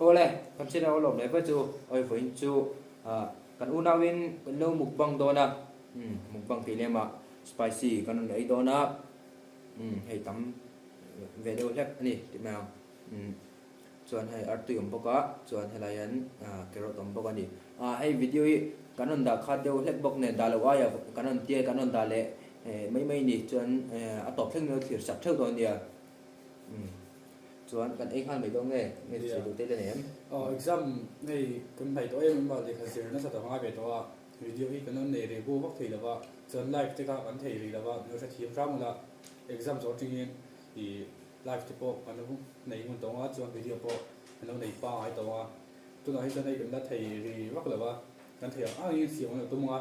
Ole kan sina olom le ba chu oi voin chu kan unawin kan lo mukbang dona mukbang ti lema spicy kan nei dona hei tam ve do lek ani ti ma chuan hei artu yom boka chuan helayan carrot om boka ni hei video hi kanon da kha deu lek bok ne dalawa ya kanon tie kanon dale mai ni chuan a top thleng no thir sak theu don dia chuan kan ei khan mai dong nge se du te le nem exam nei kan thai to em ba le khasir na sa ta ma be to a video hi kanon ne re bu bok thei lawa chuan live te ka kan thei ri lawa no sa thiam ram la exam zo ting in i live te po kan lu nei mun to nga chuan video po kan nei pa ai to a tu na hi sa nei kan da thei ri wak lawa kan thei a ni siang na tu ma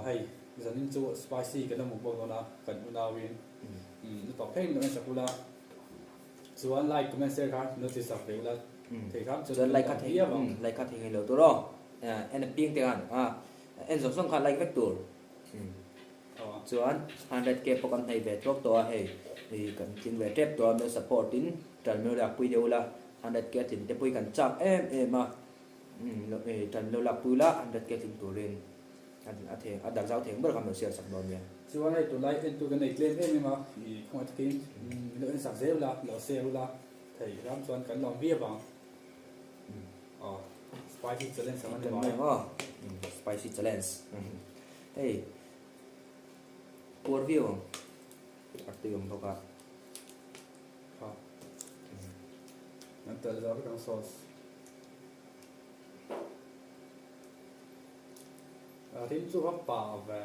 hay zanin chu spicy kan mu bo na kan unawin to phen no sa kula chuan like comment share kha notice sak ve la thei kham chuan like kha thei lo to ro en ping te an en zo song kha like vek tur chuan 100k pokan thei ve tok to hei kan tin ve tep to no support in tan no la pui deu la 100k tin te pui kan chak ma tan lo la pui la 100k tin turin a theng a dak zau theng ber kham no share sak don ya chuan ai to like en tu kan nei claim em ma i khoi takin lo en sak zeu la lo seu la thei ram chuan kan lom bia bang spicy challenge sama de ma spicy challenge hey por view artu yom boka nan tel za kan sauce tin chu ha pa ve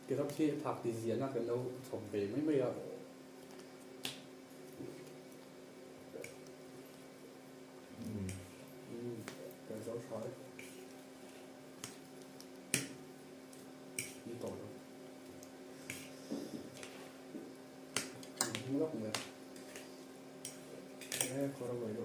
cái lúc khi thạc thì diễn là cái lâu sống về mấy ạ cái dấu sói đi tổ rồi không lóc nữa cái có đâu vậy đâu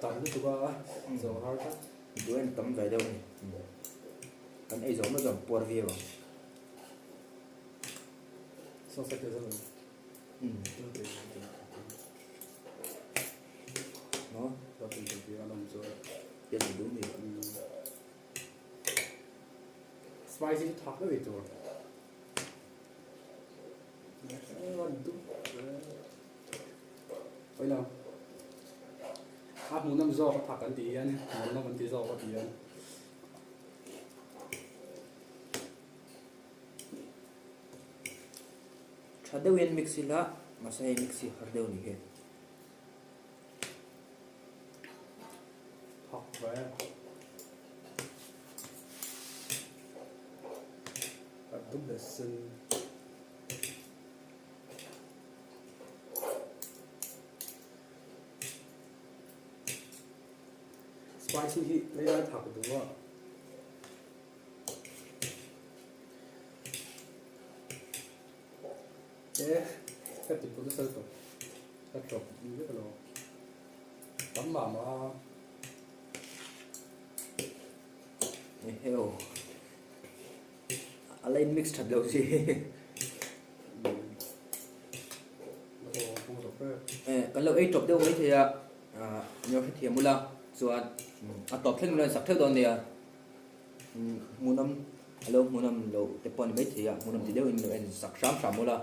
tắm cái ba dầu hao chắc bữa em tắm về đâu này anh ấy giống nó giống por view sao sẽ cái gì nó đó thì cái làm rồi cái gì đúng thì spicy thắc cái gì rồi bây nào muốn làm giò có thắc ăn tí ăn muốn làm tí giò có tí ăn chả đâu yên mixi lá mà sao mixi hard đâu nhỉ thắc vậy đúng là xin spicy thì lấy ra thắc đúng không cái tình của sơ tổ cái trộn như thế nào tắm mà heo lên mix thật đâu gì cái lâu ấy chụp đâu ấy thì nhiều cái thiềm mula rồi top thêm lên sắp theo đòn này muốn năm alo muốn năm lâu cái point mấy thì muốn năm thì đâu in sắp sắm mula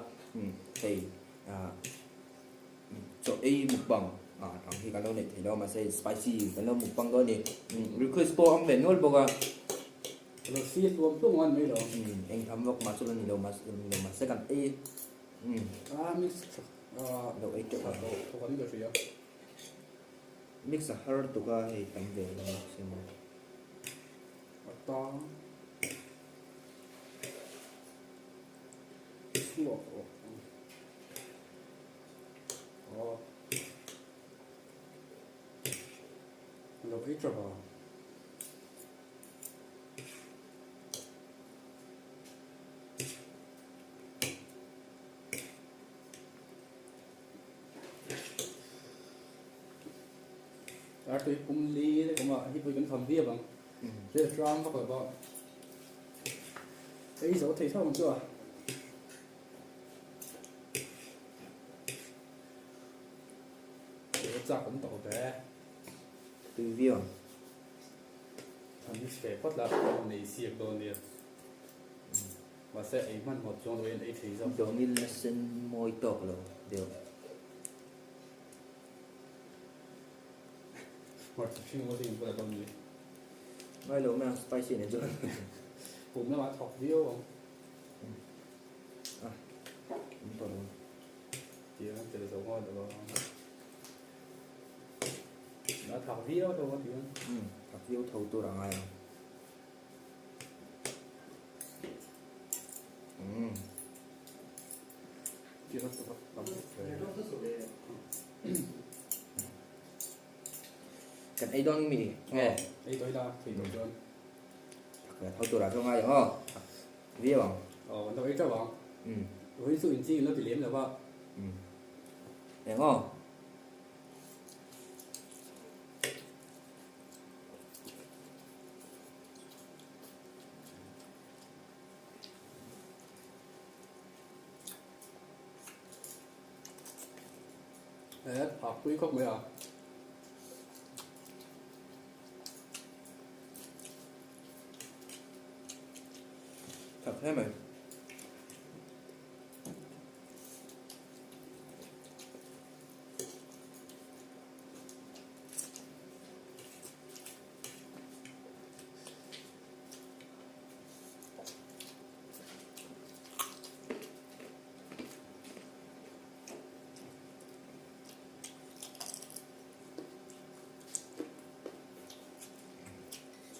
thì chỗ ấy một bằng trong khi cái lâu này thì đâu mà say spicy cái lâu một bằng đó này request po ông về nốt boga rồi xiết luôn tuh ngon mấy đó anh thắm vọc mà số lần nhiều mà sẽ cần ấy mix đâu ấy chỗ nào không có được gì đâu mix là hard tụ ga thì tầm về là xem to Đâu ít rồi vào đó tôi cũng đi đấy cũng mà hít với cái phần bia bằng đây là drum bắt đầu vào ấy số thấy sao chưa chắc cũng tổ thế từ việc thằng đi sẽ phát là này siết đồ này mà sẽ ấyมันmột trong đôi ấy thấy sao giống như là sân môi tộc rồi điều mà chỉ có gì cũng là đồng gì nói lúc nào spicy này chứ cũng là mà thọc điêu không không tốt đâu thì nó sẽ sống ngon được không nó thọc điêu thôi có tiếng thật yêu thầu tôi là ai à chỉ nó sẽ tầm cái ấy đoan mì nghe ấy tới đó thì đổi đơn thật là thầu tôi là không ai đúng không biết không nó ấy cho bạn với sự chi nó thì liếm là vợ đúng không đấy học quý cốc mới à thật thế mày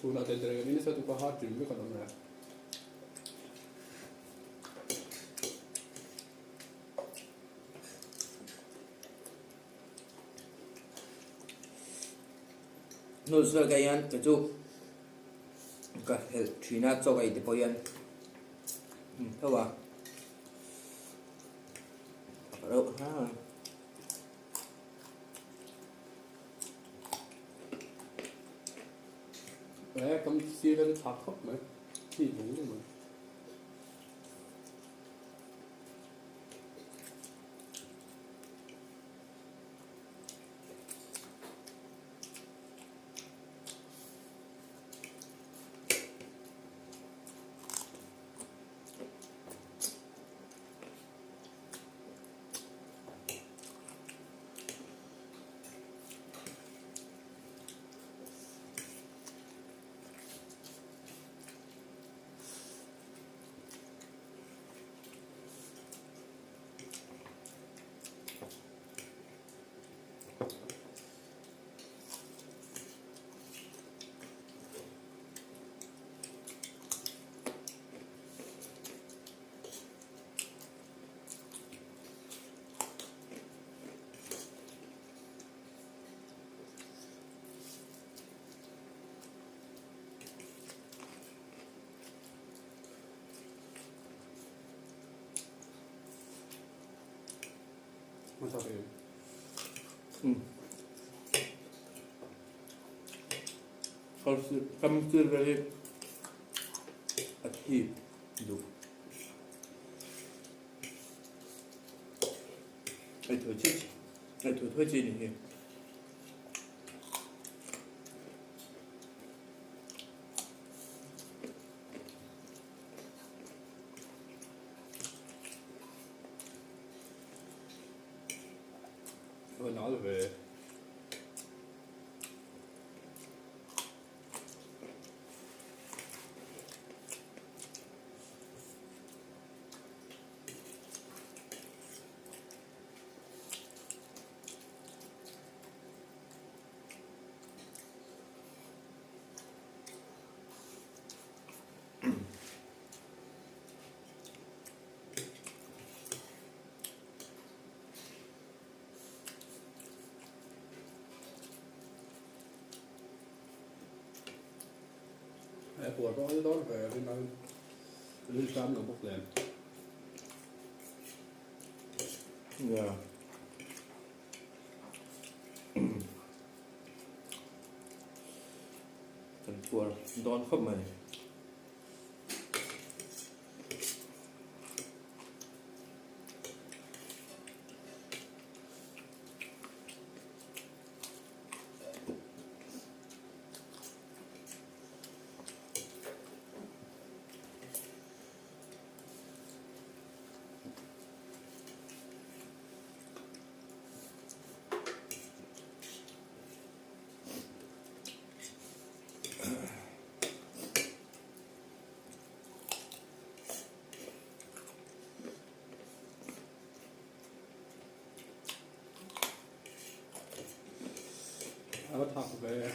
sudah dari ini satu pahat juga kan namanya nó sẽ cái anh cái chú cái chuyện nào cho cái thì bây giờ thôi à đâu ha đấy cầm xia lên thắt khóc mà chỉ đúng rồi mà sao vậy cầm chưa về thì đủ ai thổi chết ai thổi thôi gì nhỉ rồi nói rồi về ปวดก็ให้ร้อนไปเป็นมันลื่นซ้ำหรือพวกเลย Yeah. Cần cua đón khớp mày. Nó thật về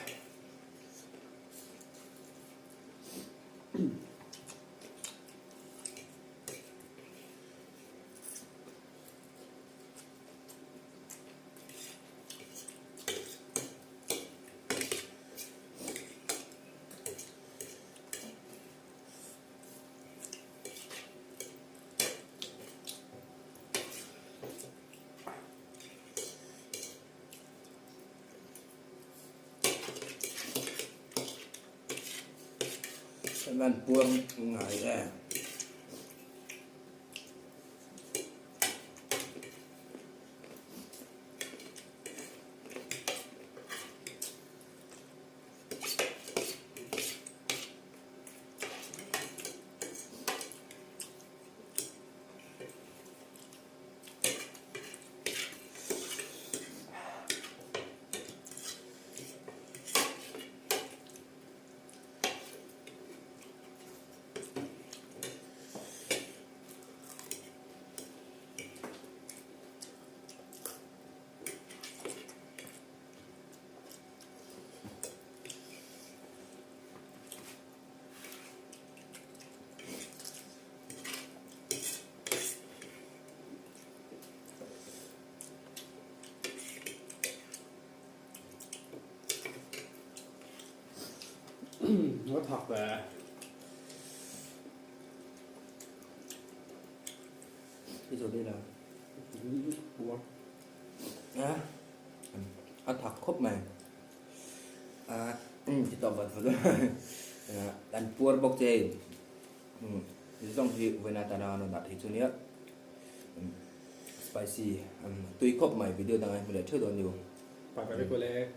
Lan buông ngải ra. nó thật về Ví dụ đây là buồn ăn thật khớp mày. Chỉ tỏ vật thôi. Lan buông bốc chê. Dòng dịu với nata nào nó đặt thì chú nhé. Spicy. Tuy khớp mày video đang anh phải chơi đồ nhiều. phải phải cái cô lê